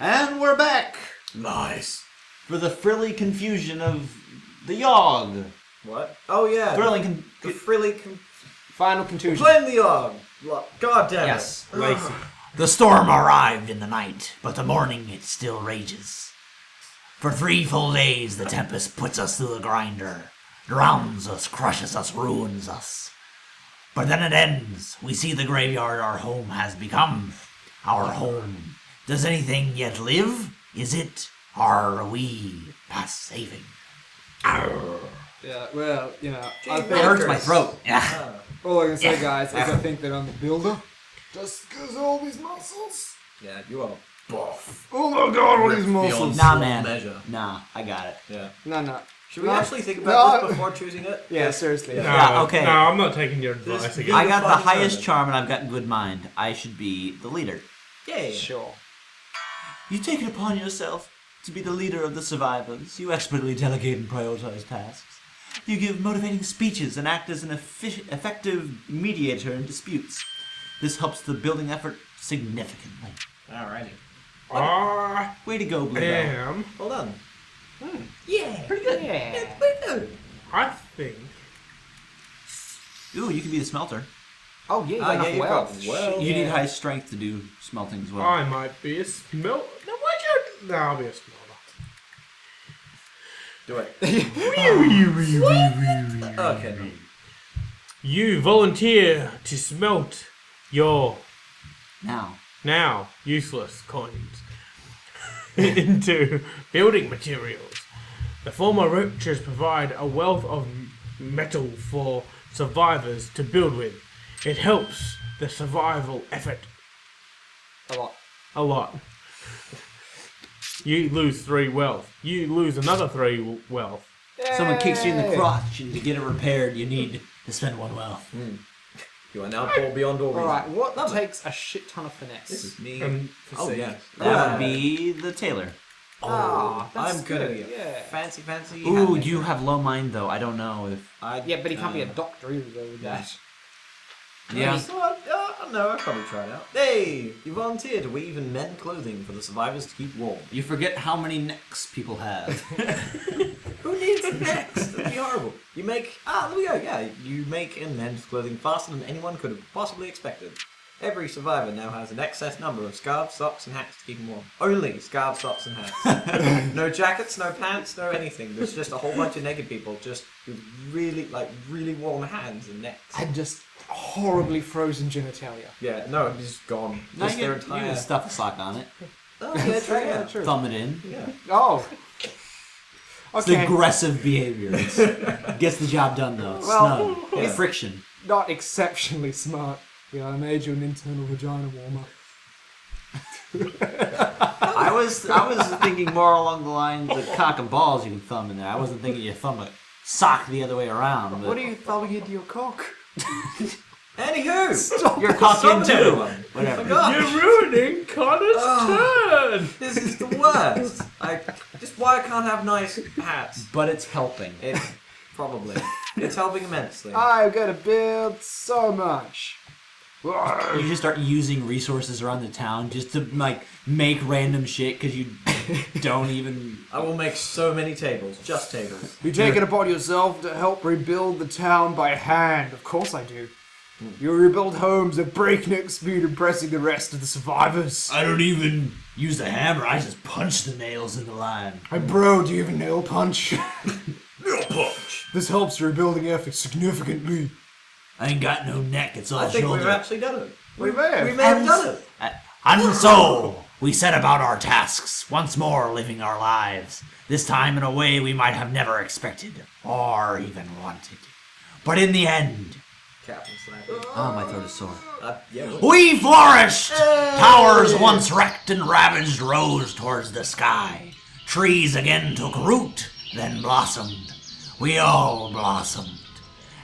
And we're back! Nice. For the frilly confusion of the Yawhg. What? Oh yeah. Thrilling Final contusion. Playing the Yawhg. God damn it. Yes. The storm arrived in the night, but the morning it still rages. For 3 full days the tempest puts us through the grinder, drowns us, crushes us, ruins us. But then it ends. We see the graveyard our home has become. Our home. Does anything yet live? Is it? Are we past saving? Arr. Yeah, well, you know, I It think hurts my throat. Yeah. all I can say, guys, is I think that I'm the builder. Just because all these muscles. Yeah, you are buff. Oh my god, all these muscles. Nah, man. Measure. Nah, I got it. Yeah. No. Should we actually think about this before choosing it? Yeah, seriously. No, Yeah, okay. No, I'm not taking your advice again. I got the Fun highest moment. charm and I've got good mind. I should be the leader. Yay. Sure. You take it upon yourself to be the leader of the survivors. You expertly delegate and prioritize tasks. You give motivating speeches and act as an effective mediator in disputes. This helps the building effort significantly. Alrighty. Way to go, Bluebell. Damn. Well done. Yeah. Pretty good. Yeah. It's pretty good. I think. Ooh, you can be the smelter. Oh, yeah, you got yeah, enough you've wealth. got wealth. You need high strength to do smelting as well. I might be a smelt. No, why can't? No, I'll be a smelter. Do it. Okay. Okay. You volunteer to smelt your Now, useless coins into building materials. The former roaches provide a wealth of metal for survivors to build with. It helps the survival effort A lot. You lose 3 wealth. You lose another 3 wealth. someone kicks you in the crotch, and to get it repaired, you need to spend 1 wealth. You are now poor beyond all reason. Alright, what takes a shit ton of finesse? This is me. For Oh sake. yeah. That would be the tailor. That's I'm gonna good, be a yeah. fancy. Ooh, hat you maker. have low mind though. I don't know if. Yeah, but he can't be a doctor either, though, with yeah. that. Yeah. No, I'd probably try it out. Hey, you volunteered to weave and mend clothing for the survivors to keep warm. You forget how many necks people have. Who needs necks? That'd be horrible. You make there we go. Yeah, you make and mend clothing faster than anyone could have possibly expected. Every survivor now has an excess number of scarves, socks, and hats to keep them warm. Only scarves, socks, and hats. No jackets, no pants, no anything. There's just a whole bunch of naked people just with really warm hands and necks. And just horribly frozen genitalia. Yeah, no, it's just gone. No, Just you their can entire. stuff a sock on it. Oh, yeah, true. Yeah. True. Thumb it in. Yeah. Oh. It's Okay. aggressive behavior. Gets the job done though. It's Well, snug. yeah. Friction. Not exceptionally smart. Yeah, I made you an internal vagina warmer. I was thinking more along the lines of cock and balls you can thumb in there. I wasn't thinking you thumb a sock the other way around. But What are you thumbing into your cock? Anywho, you're cock in too. everyone. Whatever. You're ruining Connor's turn! This is the worst. Just why I can't have nice hats. But it's helping. It probably. It's helping immensely. I'm gonna build so much. You just start using resources around the town just to make random shit because you don't even. I will make so many tables, just tables. You take it upon yourself to help rebuild the town by hand. Of course I do. You rebuild homes at breakneck speed, impressing the rest of the survivors. I don't even use the hammer. I just punch the nails into line. Hey bro, do you have a nail punch? Nail punch. This helps the rebuilding effort significantly. I ain't got no neck. It's all I think shoulder. we've actually done it. We may have. We may have done it. And so, we set about our tasks, once more living our lives, this time in a way we might have never expected, or even wanted. But in the end, Captain Slappy. Oh, my throat is sore. Yeah. we flourished! Towers once wrecked and ravaged rose towards the sky. Trees again took root, then blossomed. We all blossomed.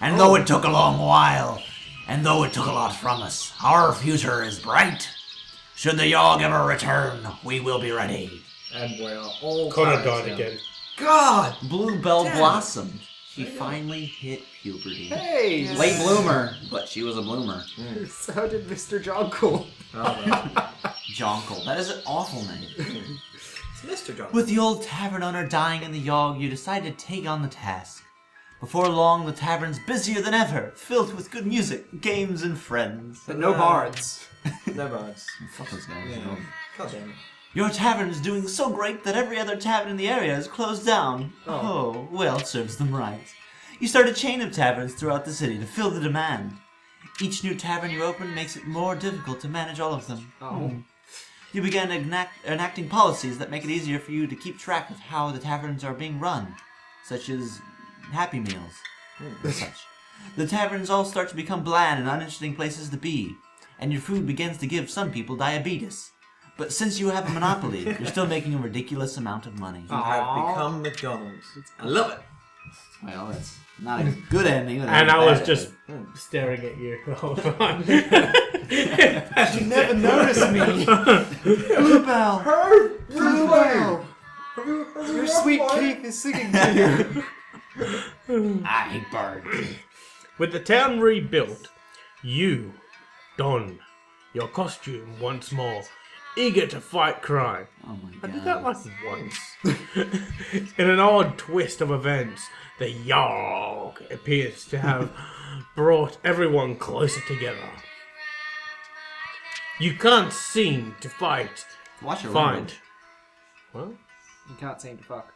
And though it took a long while, and though it took a lot from us, our future is bright. Should the Yawhg ever return, we will be ready. And we are all Connor tired died now. again. God! Bluebell Damn. blossomed. She finally hit puberty. Hey! Late bloomer, but she was a bloomer. So did Mr. Jongle. Oh, well. Jonkel. That is an awful name. It's Mr. John. With the old tavern owner dying in the Yawhg, you decide to take on the task. Before long, the tavern's busier than ever, filled with good music, games, and friends. But no bards. No bards. Fuck those guys. Yeah. God damn it. Your tavern is doing so great that every other tavern in the area is closed down. Oh, well, it serves them right. You start a chain of taverns throughout the city to fill the demand. Each new tavern you open makes it more difficult to manage all of them. Oh. You began enacting policies that make it easier for you to keep track of how the taverns are being run, such as Happy Meals and such. The taverns all start to become bland and uninteresting places to be, and your food begins to give some people diabetes. But since you have a monopoly, you're still making a ridiculous amount of money. You have become McDonald's. I love it. Well, that's not a good ending. And I was just staring at you the whole time. You never noticed me. Bluebell! Bluebell! Your sweet Keith is singing to you. I hate birds. With the town rebuilt, you don your costume once more, eager to fight crime. Oh my I god. did that like once. In an odd twist of events, the Yawhg appears to have brought everyone closer together. You can't seem to fight. Watch your Find. language. Well, You can't seem to fuck.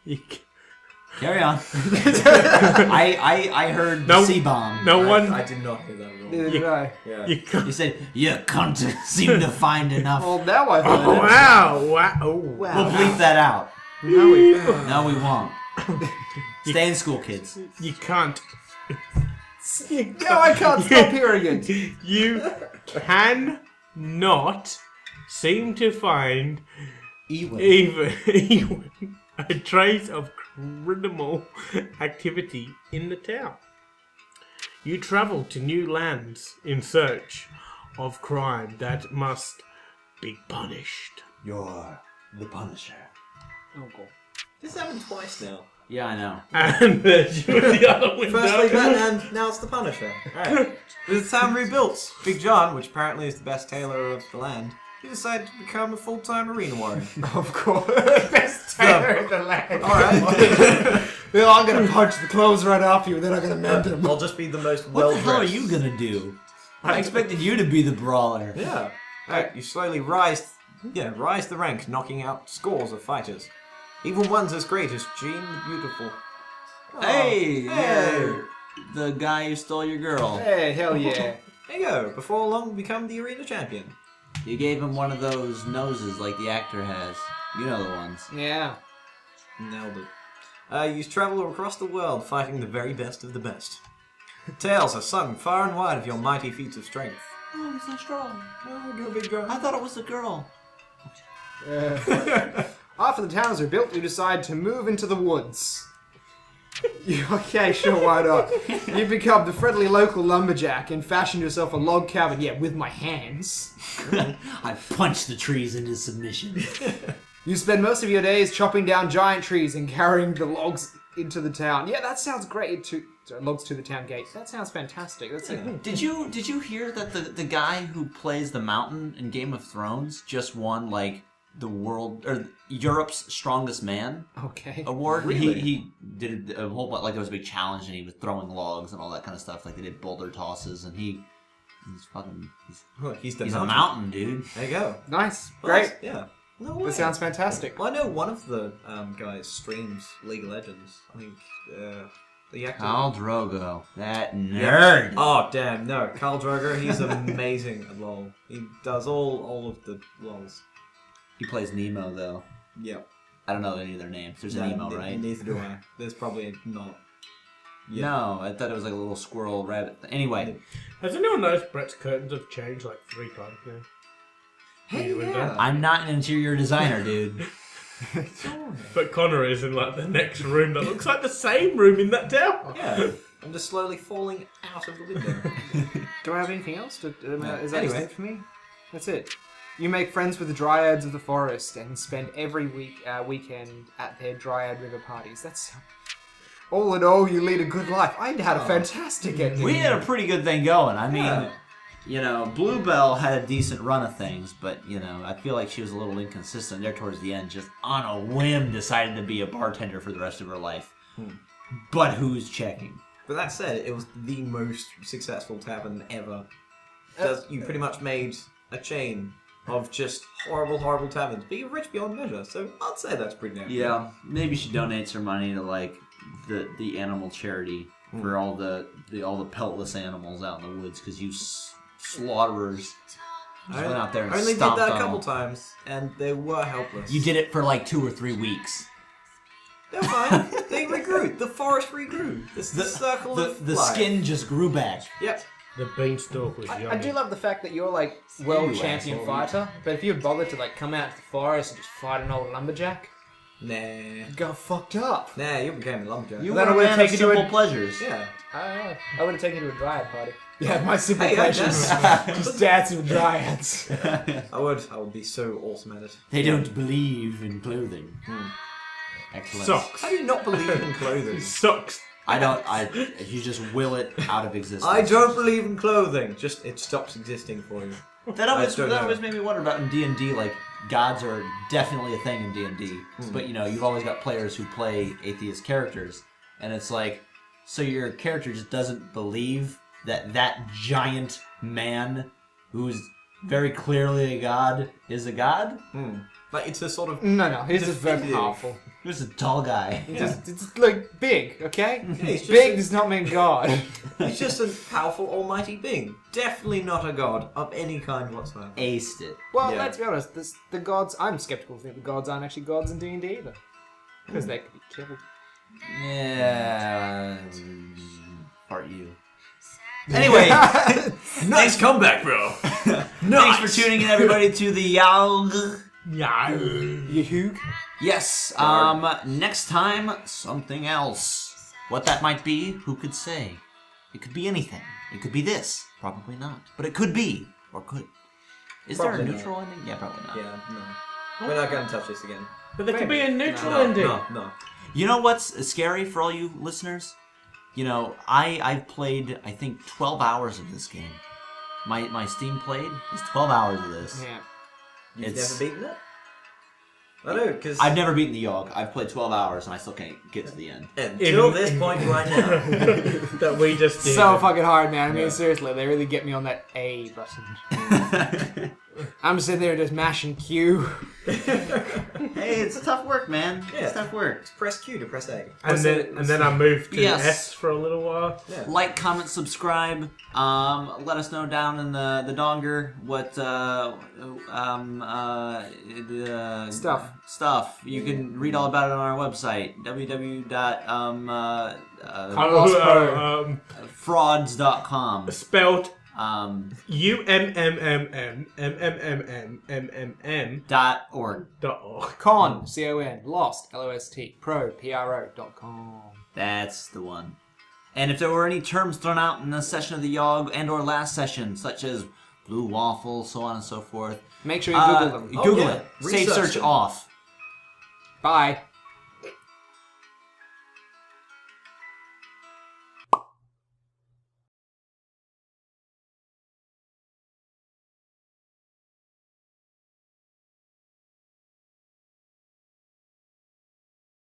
you, Carry on. I heard No. C-bomb. no one. I did not hear that at all. Neither did I. Yeah. You can't. You said, you can't seem to find enough. Well, now I've heard Oh, it. wow! Wow! Oh, We'll bleep that out. Now we... No, we won't. Stay in school, kids. You can't. No, I can't stop hearing it. You cannot seem to find even a trace of criminal activity in the town. You travel to new lands in search of crime that must be punished. You're the Punisher. Oh, cool. This happened twice now. Yeah, I know. And there's the other window. Firstly that, and now it's the Punisher. Alright. With the town rebuilt, Big John, which apparently is the best tailor of the land, he decided to become a full-time arena warrior. Of course. Best tailor in the land. Alright. Well, I'm gonna punch the clothes right off you, and then I'm gonna mend them. I'll just be the most What the well-dressed. hell are you gonna do? I expected you to be the brawler. Yeah. Alright, you slowly rise the rank, knocking out scores of fighters. Even ones as great as Jean the Beautiful. Hey! Hey! You're the guy who stole your girl. Hey, hell yeah. There you go. Before long, become the arena champion. You gave him one of those noses like the actor has. You know the ones. Yeah. Nailed it. You travel across the world fighting the very best of the best. Tales are sung far and wide of your mighty feats of strength. Oh, he's so strong. Oh, go Big John. I thought it was a girl. After the towns are built, you decide to move into the woods. Okay, sure, why not? You become the friendly local lumberjack and fashion yourself a log cabin, with my hands. I punched the trees into submission. You spend most of your days chopping down giant trees and carrying the logs into the town. Yeah, that sounds great. Logs to the town gate. That sounds fantastic. That's it. Did you hear that the guy who plays the Mountain in Game of Thrones just won like the world or Europe's strongest man Okay. award? Really? He did a whole bunch, like there was a big challenge and he was throwing logs and all that kind of stuff. Like they did boulder tosses and he's He's the a mountain dude. There you go. Nice. Well, Great. that's- Yeah. No way. That sounds fantastic. Well, I know one of the guys streams League of Legends. I think the actor. Khal Drogo, that nerd. Oh damn! No, Khal Drogo. He's amazing at LOL. He does all of the LOLs. He plays Nemo though. Yep. I don't know any of their names. There's a Nemo, right? Neither do I. There's probably not. Yeah. No, I thought it was like a little squirrel rabbit thing. Anyway, Has anyone noticed Brett's curtains have changed like 3 times now? Hey, You went yeah. down. I'm not an interior designer, dude. But Connor is in like the next room that looks like the same room in that tower. Yeah. I'm just slowly falling out of the window. Do I have anything else? Is that Anyway. just it for me? That's it. You make friends with the dryads of the forest and spend every weekend at their dryad river parties. That's all in all, you lead a good life. I had a fantastic ending. We had a pretty good thing going. I mean, Yeah. You know, Bluebell had a decent run of things, but, you know, I feel like she was a little inconsistent there towards the end. Just on a whim decided to be a bartender for the rest of her life. But who's checking? But that said, it was the most successful tavern ever. You pretty much made a chain of just horrible, horrible taverns, but you're rich beyond measure, so I'd say that's pretty damn Yeah, maybe she donates her money to, like, the animal charity for all the peltless animals out in the woods, because you slaughterers just went out there and I only did stomped that a on couple them. times, and they were helpless. You did it for like 2 or 3 weeks. They're fine. They regrew. The forest regrew. This is the circle of The life. skin just grew back. Yep. The beanstalk was yummy. I do love the fact that you're like world You champion asshole. fighter, but if you'd bothered to like come out to the forest and just fight an old lumberjack, Nah. you got fucked up. Nah, you became a lumberjack. You Then were I a would've man of taken you simple in- pleasures. Yeah. I would have taken you to a dryad party. Yeah, my simple Hey, I pleasures. Just dancing with dryads. I would be so awesome at it. They don't believe in clothing. Excellent. Socks. How do you not believe in clothing? Socks. You just will it out of existence. I don't believe in clothing. Just it stops existing for you. That always don't know. made me wonder about in D&D, like, gods are definitely a thing in D&D. But, you know, you've always got players who play atheist characters. And it's like, so your character just doesn't believe that giant man who's very clearly a god is a god? Like it's a sort of No, he's just very Definitive. powerful. Who's a tall guy? It's like big, okay? he's just Big a- does not mean God. he's just a powerful almighty being. Definitely not a god of any kind whatsoever. Aced it. Well, Yeah. let's be honest. The gods. I'm skeptical to think the gods aren't actually gods in D&D either, because they could be killed. Yeah. Fart you. Anyway, Nice comeback, bro. thanks for tuning in, everybody, to the Yawhg. Yeah. Yawhg? Yes, next time, something else. What that might be, who could say? It could be anything. It could be this. Probably not. But it could be. Or could. Is Probably there a not. neutral ending? Yeah, probably not. Yeah, no. We're not going to touch this again. But there could be a neutral No, ending. no. You know what's scary for all you listeners? You know, I've played, I think, 12 hours of this game. My Steam played is 12 hours of this. Yeah. You've It's- never beaten it? I know, because I've never beaten the Yawhg. I've played 12 hours and I still can't get to the end. until this point right now. That we just did. So fucking hard, man. I mean, Yeah. seriously, they really get me on that A button. I'm sitting there just mashing Q. Hey, it's tough work, man. Yeah. It's tough work. Press Q to press A. and then I moved to Yes. S for a little while. Yeah. Like, comment, subscribe. Let us know down in the donger what stuff. You can read all about it on our website www.frauds.com. Spelled UMMMMMMMMM .org. Con, C-O-N, Lost, L-O-S-T, Pro, P-R-O.com. That's the one. And if there were any terms thrown out in the session of the Yawhg and or last session, such as blue waffle, so on and so forth, Make sure you Google them. Google yeah. it. Safe Research search them. off. Bye.